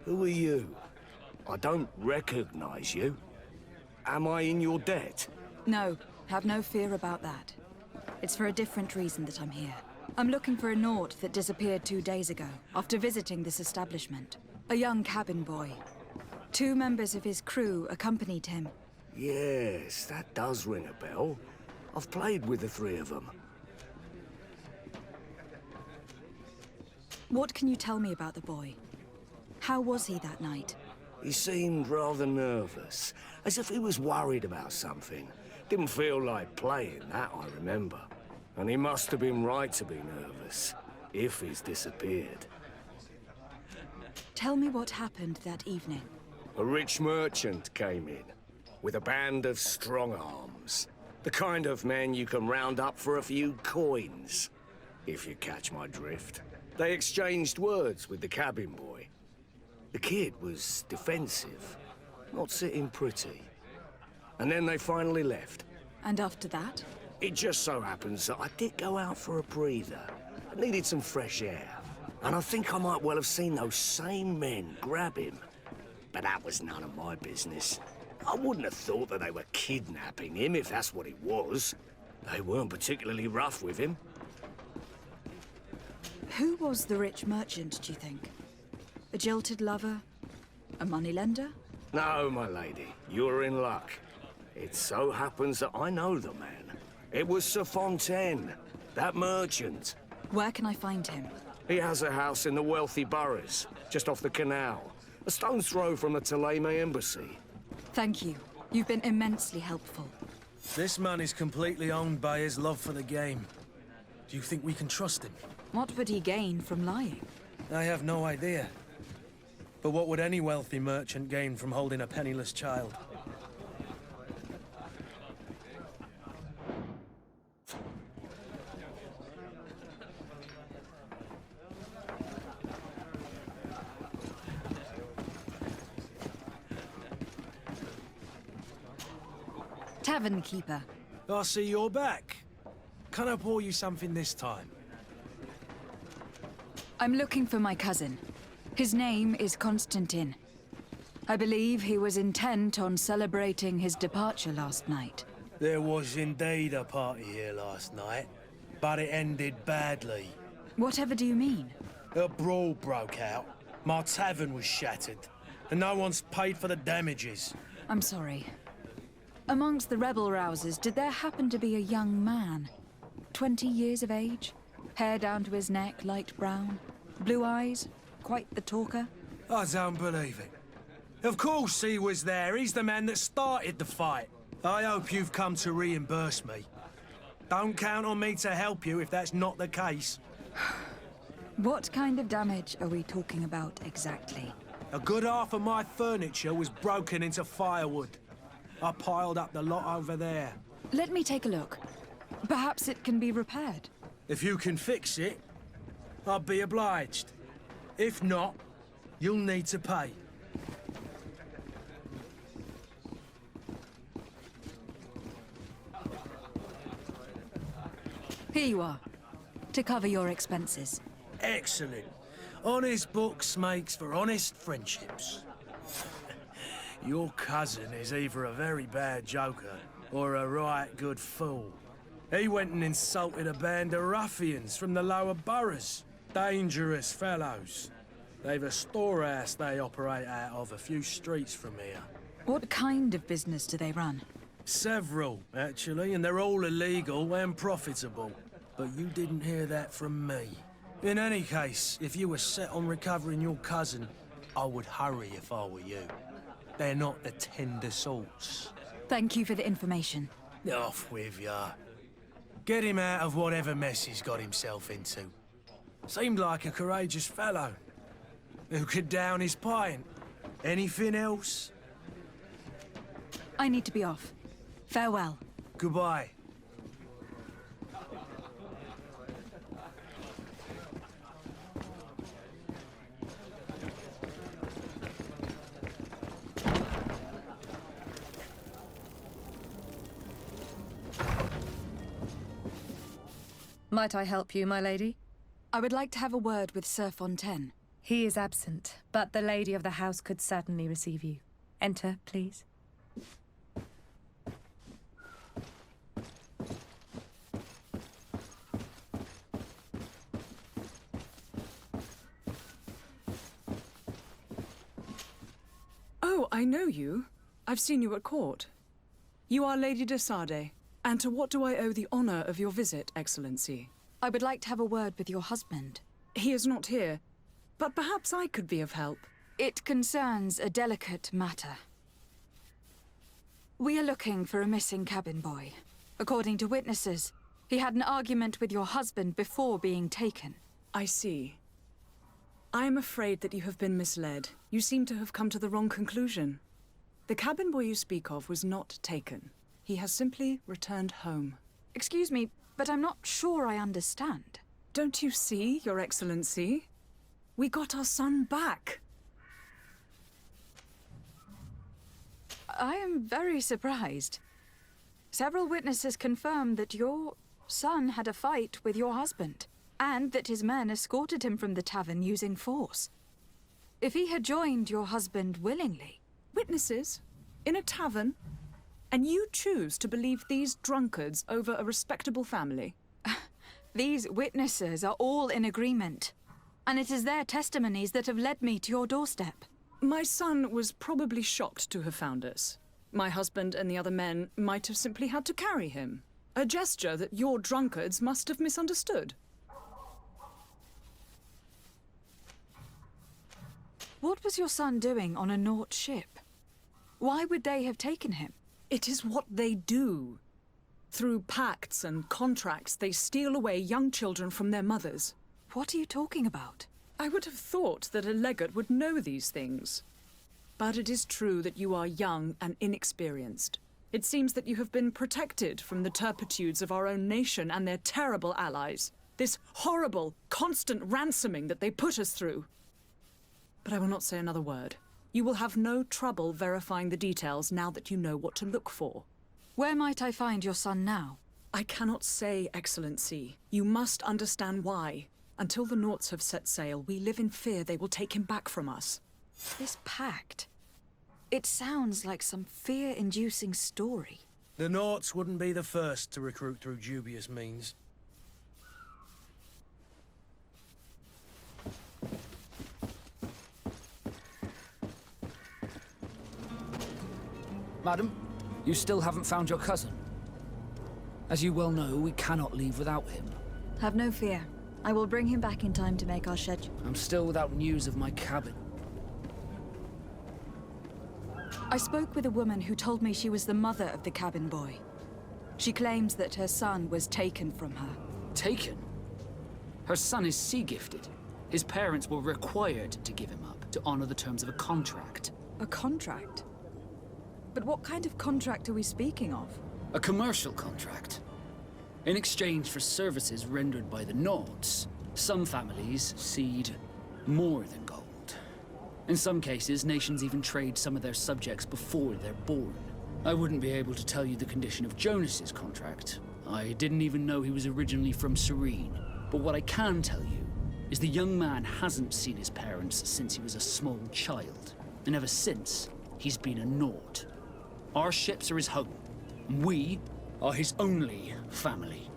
Who are you? I don't recognize you. Am I in your debt? No, have no fear about that. It's for a different reason that I'm here. I'm looking for a Naut that disappeared 2 days ago, after visiting this establishment. A young cabin boy. 2 members of his crew accompanied him. Yes, that does ring a bell. I've played with the 3 of them. What can you tell me about the boy? How was he that night? He seemed rather nervous, as if he was worried about something. Didn't feel like playing, that I remember. And he must have been right to be nervous, if he's disappeared. Tell me what happened that evening. A rich merchant came in, with a band of strong arms. The kind of men you can round up for a few coins, if you catch my drift. They exchanged words with the cabin boy. The kid was defensive, not sitting pretty. And then they finally left. And after that? It just so happens that I did go out for a breather. I needed some fresh air. And I think I might well have seen those same men grab him. But that was none of my business. I wouldn't have thought that they were kidnapping him, if that's what it was. They weren't particularly rough with him. Who was the rich merchant, do you think? A jilted lover? A moneylender? No, my lady. You're in luck. It so happens that I know the man. It was Sir Fontaine, that merchant. Where can I find him? He has a house in the wealthy boroughs, just off the canal. A stone's throw from the Thélème embassy. Thank you. You've been immensely helpful. This man is completely owned by his love for the game. Do you think we can trust him? What would he gain from lying? I have no idea. But what would any wealthy merchant gain from holding a penniless child? Tavern keeper. I see you're back. Can I pour you something this time? I'm looking for my cousin. His name is Constantine. I believe he was intent on celebrating his departure last night. There was indeed a party here last night, but it ended badly. Whatever do you mean? A brawl broke out. My tavern was shattered, and no one's paid for the damages. I'm sorry. Amongst the rebel rousers, did there happen to be a young man? 20 years of age? Hair down to his neck, light brown? Blue eyes? Quite the talker? I don't believe it. Of course he was there. He's the man that started the fight. I hope you've come to reimburse me. Don't count on me to help you if that's not the case. What kind of damage are we talking about exactly? A good half of my furniture was broken into firewood. I piled up the lot over there. Let me take a look. Perhaps it can be repaired. If you can fix it, I'll be obliged. If not, you'll need to pay. Here you are, to cover your expenses. Excellent. Honest books makes for honest friendships. Your cousin is either a very bad joker or a right good fool. He went and insulted a band of ruffians from the lower boroughs. Dangerous fellows. They've a storehouse they operate out of a few streets from here. What kind of business do they run? Several, actually, and they're all illegal and profitable. But you didn't hear that from me. In any case, if you were set on recovering your cousin, I would hurry if I were you. They're not the tender sorts. Thank you for the information. Off with ya. Get him out of whatever mess he's got himself into. Seemed like a courageous fellow. Who could down his pint. Anything else? I need to be off. Farewell. Goodbye. Might I help you, my lady? I would like to have a word with Sir Fontaine. He is absent, but the lady of the house could certainly receive you. Enter, please. Oh, I know you. I've seen you at court. You are Lady de Sardet. And to what do I owe the honor of your visit, Excellency? I would like to have a word with your husband. He is not here, but perhaps I could be of help. It concerns a delicate matter. We are looking for a missing cabin boy. According to witnesses, he had an argument with your husband before being taken. I see. I am afraid that you have been misled. You seem to have come to the wrong conclusion. The cabin boy you speak of was not taken. He has simply returned home. Excuse me, but I'm not sure I understand. Don't you see, Your Excellency? We got our son back. I am very surprised. Several witnesses confirmed that your son had a fight with your husband, and that his men escorted him from the tavern using force. If he had joined your husband willingly... Witnesses? In a tavern? And you choose to believe these drunkards over a respectable family? These witnesses are all in agreement, and it is their testimonies that have led me to your doorstep. My son was probably shocked to have found us. My husband and the other men might have simply had to carry him. A gesture that your drunkards must have misunderstood. What was your son doing on a Naut ship? Why would they have taken him? It is what they do. Through pacts and contracts, they steal away young children from their mothers. What are you talking about? I would have thought that a legate would know these things. But it is true that you are young and inexperienced. It seems that you have been protected from the turpitudes of our own nation and their terrible allies. This horrible, constant ransoming that they put us through. But I will not say another word. You will have no trouble verifying the details now that you know what to look for. Where might I find your son now? I cannot say, Excellency. You must understand why. Until the Nauts have set sail, we live in fear they will take him back from us. This pact... It sounds like some fear-inducing story. The Nauts wouldn't be the first to recruit through dubious means. Madam, you still haven't found your cousin. As you well know, we cannot leave without him. Have no fear. I will bring him back in time to make our schedule. I'm still without news of my cabin. I spoke with a woman who told me she was the mother of the cabin boy. She claims that her son was taken from her. Taken? Her son is sea-gifted. His parents were required to give him up to honor the terms of a contract. A contract? But what kind of contract are we speaking of? A commercial contract. In exchange for services rendered by the Nauts, some families cede more than gold. In some cases, nations even trade some of their subjects before they're born. I wouldn't be able to tell you the condition of Jonas's contract. I didn't even know he was originally from Serene. But what I can tell you is the young man hasn't seen his parents since he was a small child. And ever since, he's been a Naut. Our ships are his home. And we are his only family.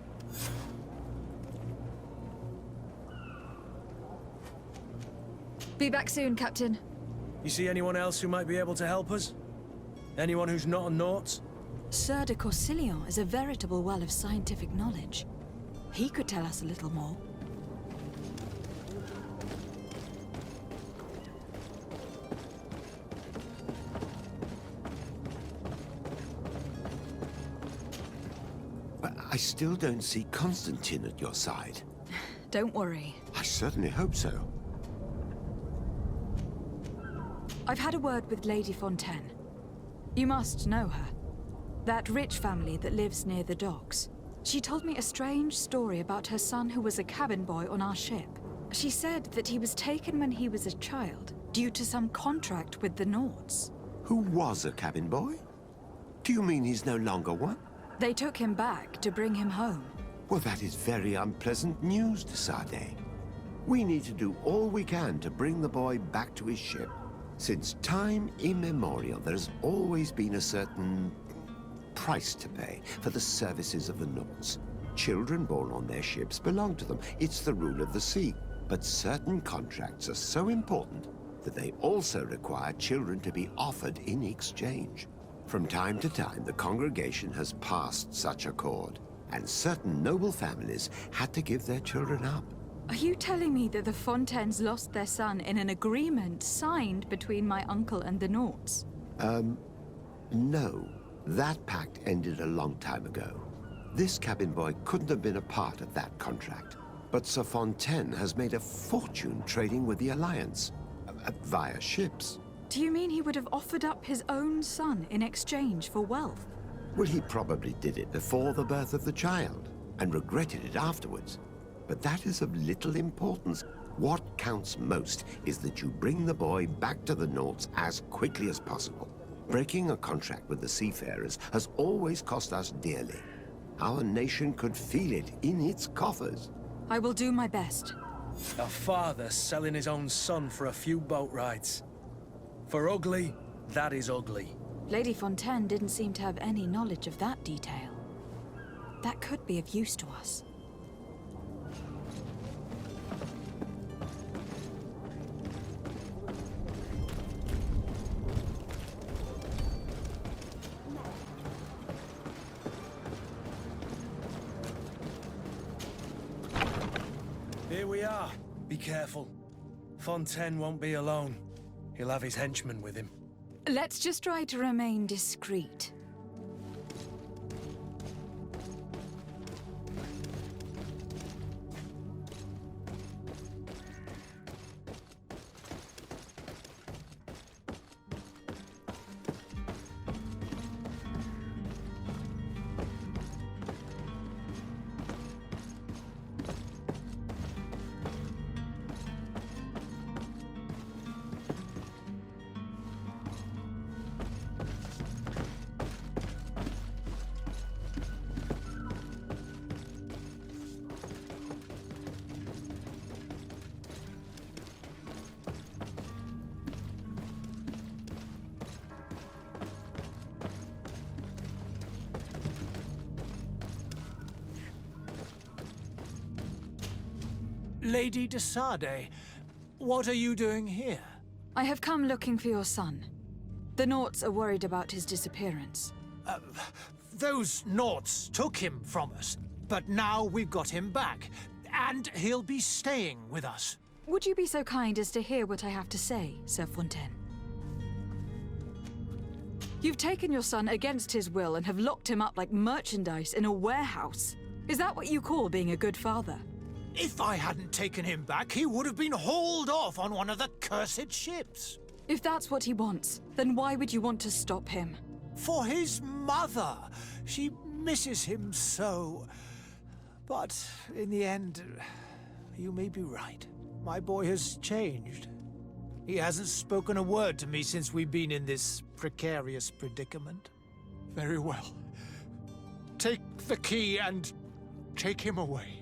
Be back soon, Captain. You see anyone else who might be able to help us? Anyone who's not a Naut? Sir de Corsilion is a veritable well of scientific knowledge. He could tell us a little more. But I still don't see Constantine at your side. Don't worry. I certainly hope so. I've had a word with Lady Fontaine. You must know her. That rich family that lives near the docks. She told me a strange story about her son who was a cabin boy on our ship. She said that he was taken when he was a child, due to some contract with the Nauts. Who was a cabin boy? Do you mean he's no longer one? They took him back to bring him home. Well, that is very unpleasant news, de Sardet. We need to do all we can to bring the boy back to his ship. Since time immemorial, there's always been a certain price to pay for the services of the Nauts. Children born on their ships belong to them. It's the rule of the sea. But certain contracts are so important that they also require children to be offered in exchange. From time to time, the congregation has passed such accord, and certain noble families had to give their children up. Are you telling me that the Fontaines lost their son in an agreement signed between my uncle and the Nauts? No. That pact ended a long time ago. This cabin boy couldn't have been a part of that contract. But Sir Fontaine has made a fortune trading with the Alliance, via ships. Do you mean he would have offered up his own son in exchange for wealth? Well, he probably did it before the birth of the child, and regretted it afterwards. But that is of little importance. What counts most is that you bring the boy back to the Nauts as quickly as possible. Breaking a contract with the seafarers has always cost us dearly. Our nation could feel it in its coffers. I will do my best. A father selling his own son for a few boat rides. For ugly, that is ugly. Lady Fontaine didn't seem to have any knowledge of that detail. That could be of use to us. Here we are. Be careful. Fontaine won't be alone. He'll have his henchmen with him. Let's just try to remain discreet. Lady de Sade, what are you doing here? I have come looking for your son. The Nauts are worried about his disappearance. Those Nauts took him from us, but now we've got him back, and he'll be staying with us. Would you be so kind as to hear what I have to say, Sir Fontaine? You've taken your son against his will and have locked him up like merchandise in a warehouse. Is that what you call being a good father? If I hadn't taken him back, he would have been hauled off on one of the cursed ships. If that's what he wants, then why would you want to stop him? For his mother. She misses him so. But in the end, you may be right. My boy has changed. He hasn't spoken a word to me since we've been in this precarious predicament. Very well. Take the key and take him away.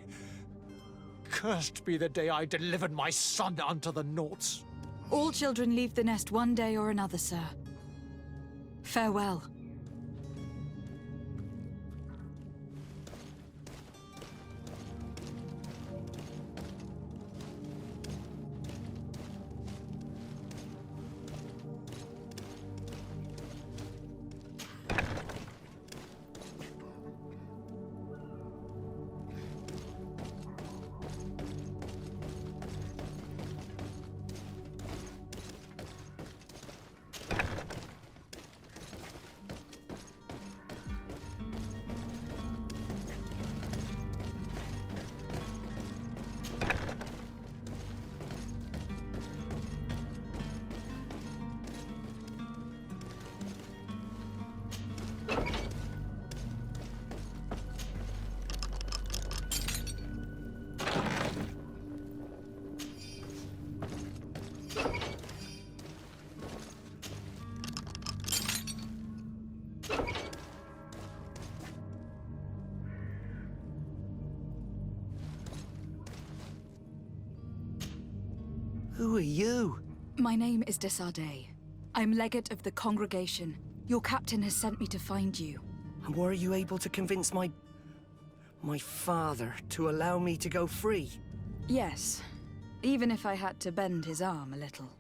Cursed be the day I delivered my son unto the Nauts. All children leave the nest one day or another, sir. Farewell. Who are you? My name is Desardet. I'm legate of the congregation. Your captain has sent me to find you. And were you able to convince my father to allow me to go free? Yes, even if I had to bend his arm a little.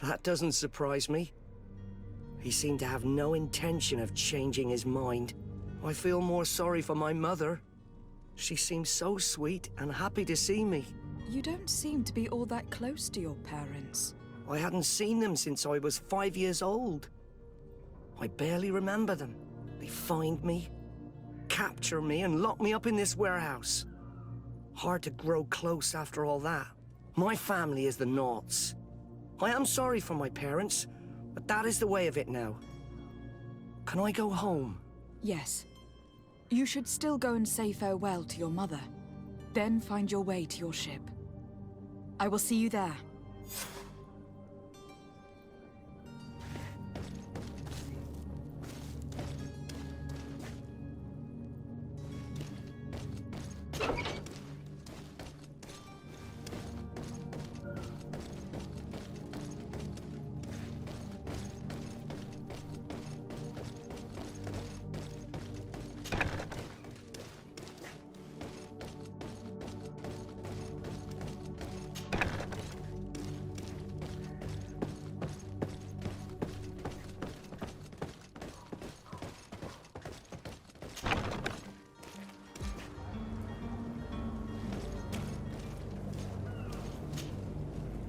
That doesn't surprise me. He seemed to have no intention of changing his mind. I feel more sorry for my mother. She seemed so sweet and happy to see me. You don't seem to be all that close to your parents. I hadn't seen them since I was 5 years old. I barely remember them. They find me, capture me, and lock me up in this warehouse. Hard to grow close after all that. My family is the Naughts. I am sorry for my parents, but that is the way of it now. Can I go home? Yes. You should still go and say farewell to your mother. Then find your way to your ship. I will see you there.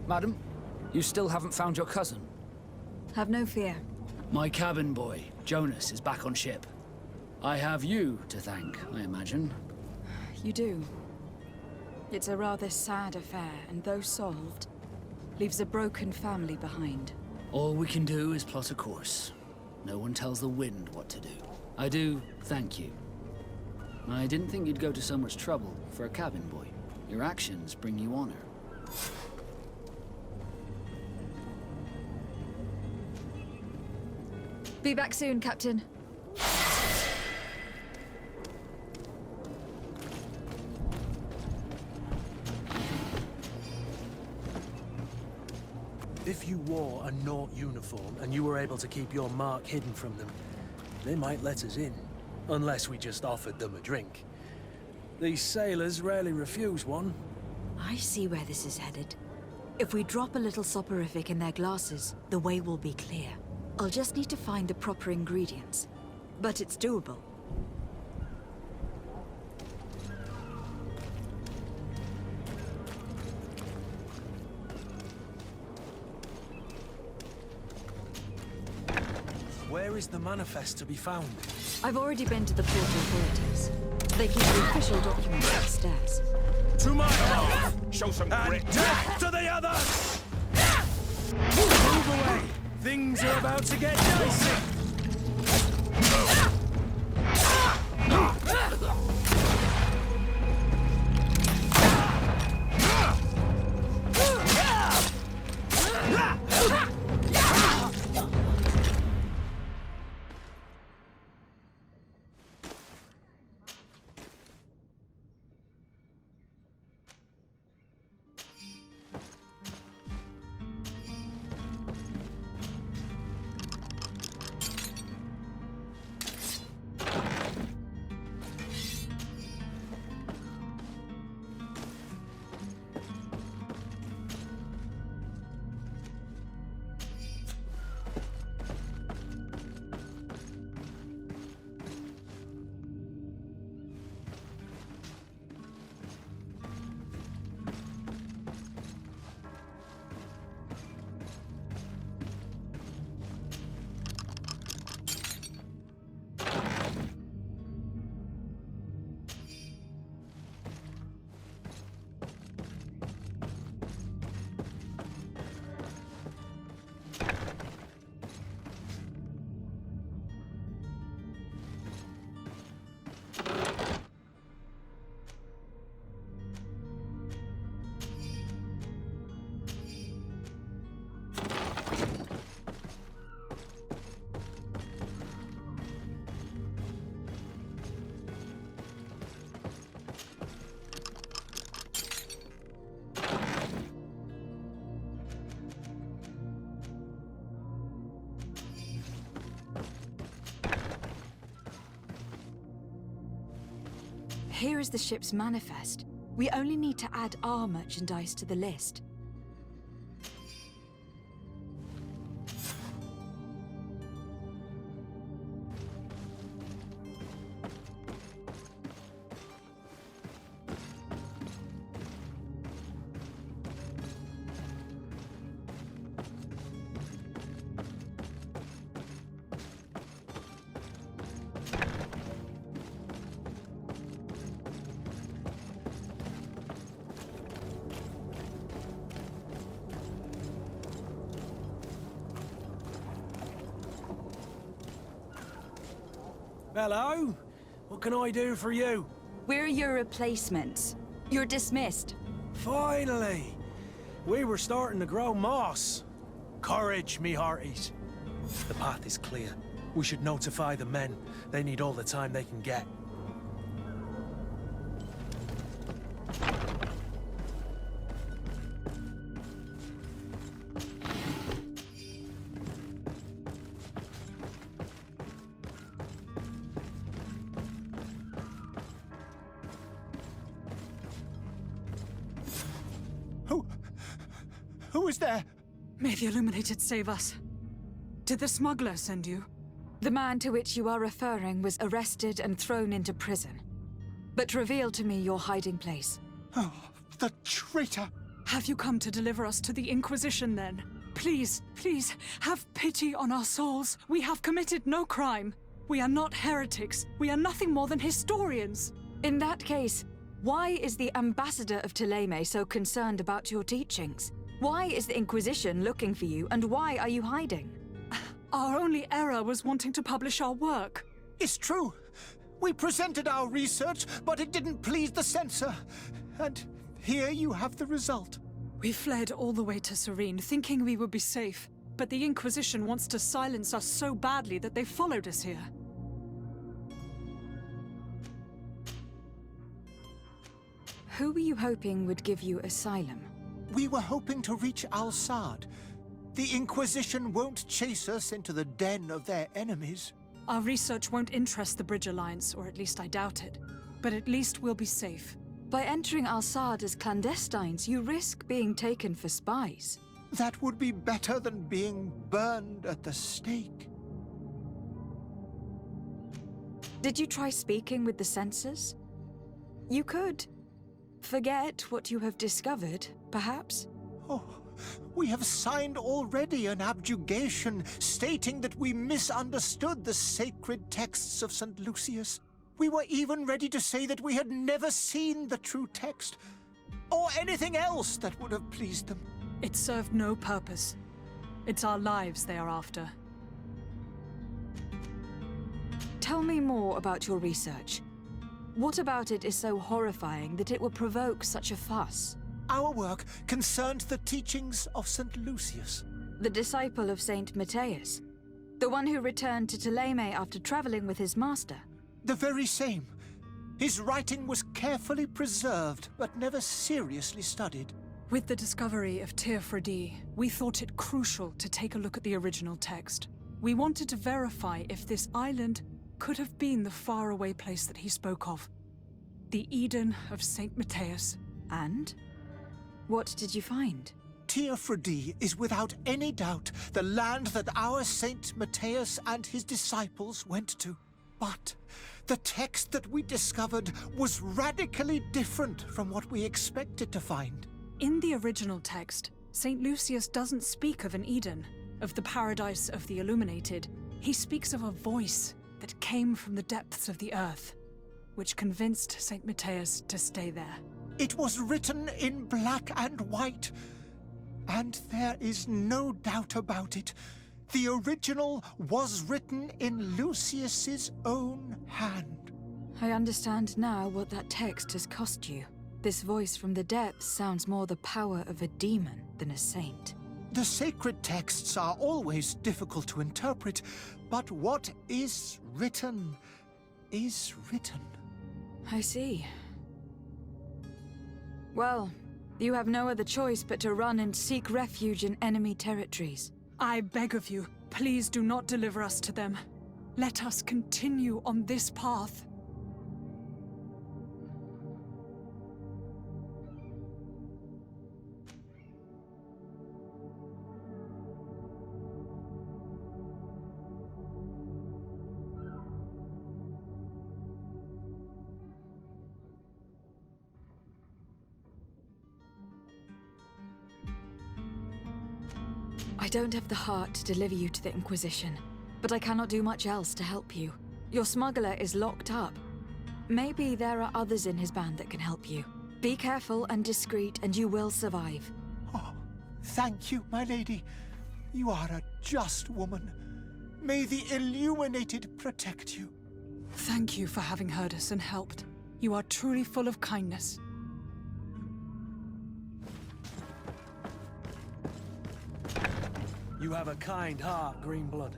Madam, you still haven't found your cousin. Have no fear. My cabin boy, Jonas, is back on ship. I have you to thank, I imagine. You do. It's a rather sad affair, and though solved, leaves a broken family behind. All we can do is plot a course. No one tells the wind what to do. I do thank you. I didn't think you'd go to so much trouble for a cabin boy. Your actions bring you honor. Be back soon, Captain. If you wore a Naught uniform and you were able to keep your mark hidden from them, they might let us in. Unless we just offered them a drink. These sailors rarely refuse one. I see where this is headed. If we drop a little soporific in their glasses, the way will be clear. I'll just need to find the proper ingredients. But it's doable. Where is the manifest to be found? I've already been to the port authorities. They keep the official documents upstairs. To my oath! Show some And grit. death to the others! Move away! Things are about to get dicey! Here is the ship's manifest. We only need to add our merchandise to the list. Hello? What can I do for you? We're your replacements. You're dismissed. Finally! We were starting to grow moss. Courage, me hearties. The path is clear. We should notify the men. They need all the time they can get. Who is there? May the Illuminated save us. Did the smuggler send you? The man to which you are referring was arrested and thrown into prison. But reveal to me your hiding place. Oh, the traitor! Have you come to deliver us to the Inquisition, then? Please, please, have pity on our souls. We have committed no crime. We are not heretics. We are nothing more than historians. In that case, why is the ambassador of Thélème so concerned about your teachings? Why is the Inquisition looking for you, and why are you hiding? Our only error was wanting to publish our work. It's true. We presented our research, but it didn't please the censor. And here you have the result. We fled all the way to Serene, thinking we would be safe. But the Inquisition wants to silence us so badly that they followed us here. Who were you hoping would give you asylum? We were hoping to reach Al-Sad. The Inquisition won't chase us into the den of their enemies. Our research won't interest the Bridge Alliance, or at least I doubt it. But at least we'll be safe. By entering Al-Sad as clandestines, you risk being taken for spies. That would be better than being burned at the stake. Did you try speaking with the censors? You could. Forget what you have discovered, perhaps? Oh, we have signed already an abjugation stating that we misunderstood the sacred texts of St. Lucius. We were even ready to say that we had never seen the true text, or anything else that would have pleased them. It served no purpose. It's our lives they are after. Tell me more about your research. What about it is so horrifying that it will provoke such a fuss? Our work concerned the teachings of St. Lucius. The disciple of Saint Matthias. The one who returned to Thélème after traveling with his master. The very same. His writing was carefully preserved, but never seriously studied. With the discovery of Teofredi, we thought it crucial to take a look at the original text. We wanted to verify if this island could have been the faraway place that he spoke of. The Eden of Saint Matthias. And? What did you find? Teofredi is without any doubt the land that our Saint Matthias and his disciples went to. But the text that we discovered was radically different from what we expected to find. In the original text, Saint Lucius doesn't speak of an Eden, of the paradise of the Illuminated. He speaks of a voice that came from the depths of the earth, which convinced Saint Matthias to stay there. It was written in black and white, and there is no doubt about it. The original was written in Lucius's own hand. I understand now what that text has cost you. This voice from the depths sounds more the power of a demon than a saint. The sacred texts are always difficult to interpret, but what is written is written. I see. Well, you have no other choice but to run and seek refuge in enemy territories. I beg of you, please do not deliver us to them. Let us continue on this path. don't have the heart to deliver you to the Inquisition, but I cannot do much else to help you. Your smuggler is locked up. Maybe there are others in his band that can help you. Be careful and discreet, and you will survive. Oh, thank you, my lady. You are a just woman. May the Illuminated protect you. Thank you for having heard us and helped. You are truly full of kindness. You have a kind heart, Greenblood.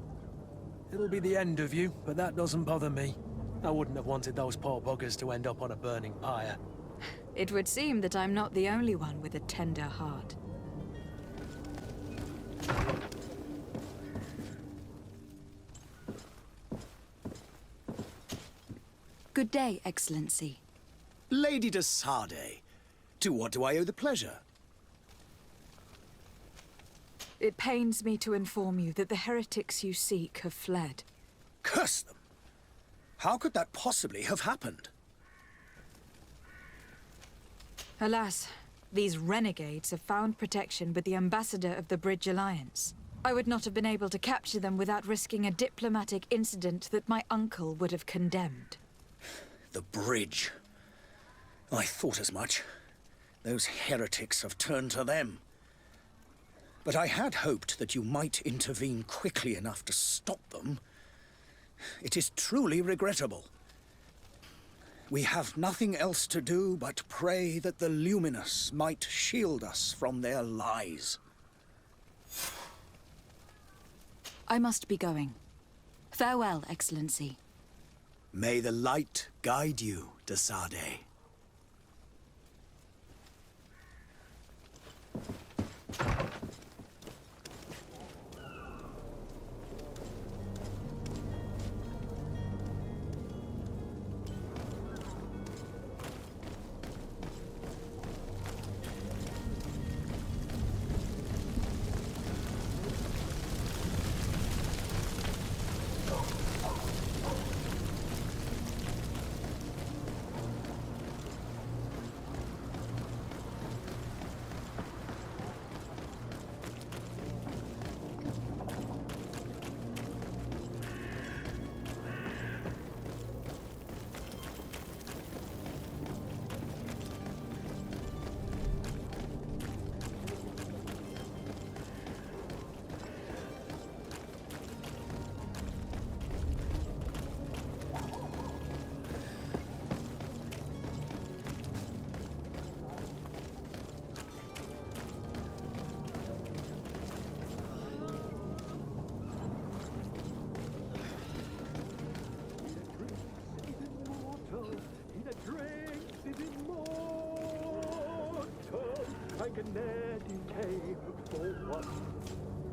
It'll be the end of you, but that doesn't bother me. I wouldn't have wanted those poor buggers to end up on a burning pyre. It would seem that I'm not the only one with a tender heart. Good day, Excellency. Lady de Sardet, to what do I owe the pleasure? It pains me to inform you that the heretics you seek have fled. Curse them! How could that possibly have happened? Alas, these renegades have found protection with the ambassador of the Bridge Alliance. I would not have been able to capture them without risking a diplomatic incident that my uncle would have condemned. The bridge. I thought as much. Those heretics have turned to them. But I had hoped that you might intervene quickly enough to stop them. It is truly regrettable. We have nothing else to do but pray that the Luminous might shield us from their lies. I must be going. Farewell, Excellency. May the light guide you, de Sardet.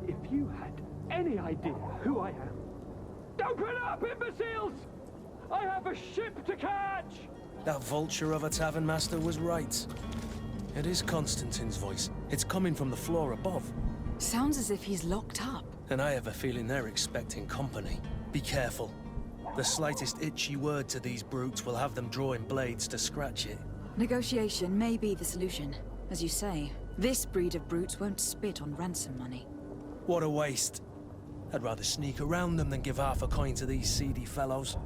If you had any idea who I am... Open up, imbeciles! I have a ship to catch! That vulture of a tavern master was right. It is Constantine's voice. It's coming from the floor above. Sounds as if he's locked up. And I have a feeling they're expecting company. Be careful. The slightest itchy word to these brutes will have them drawing blades to scratch it. Negotiation may be the solution. As you say, this breed of brutes won't spit on ransom money. What a waste. I'd rather sneak around them than give half a coin to these seedy fellows.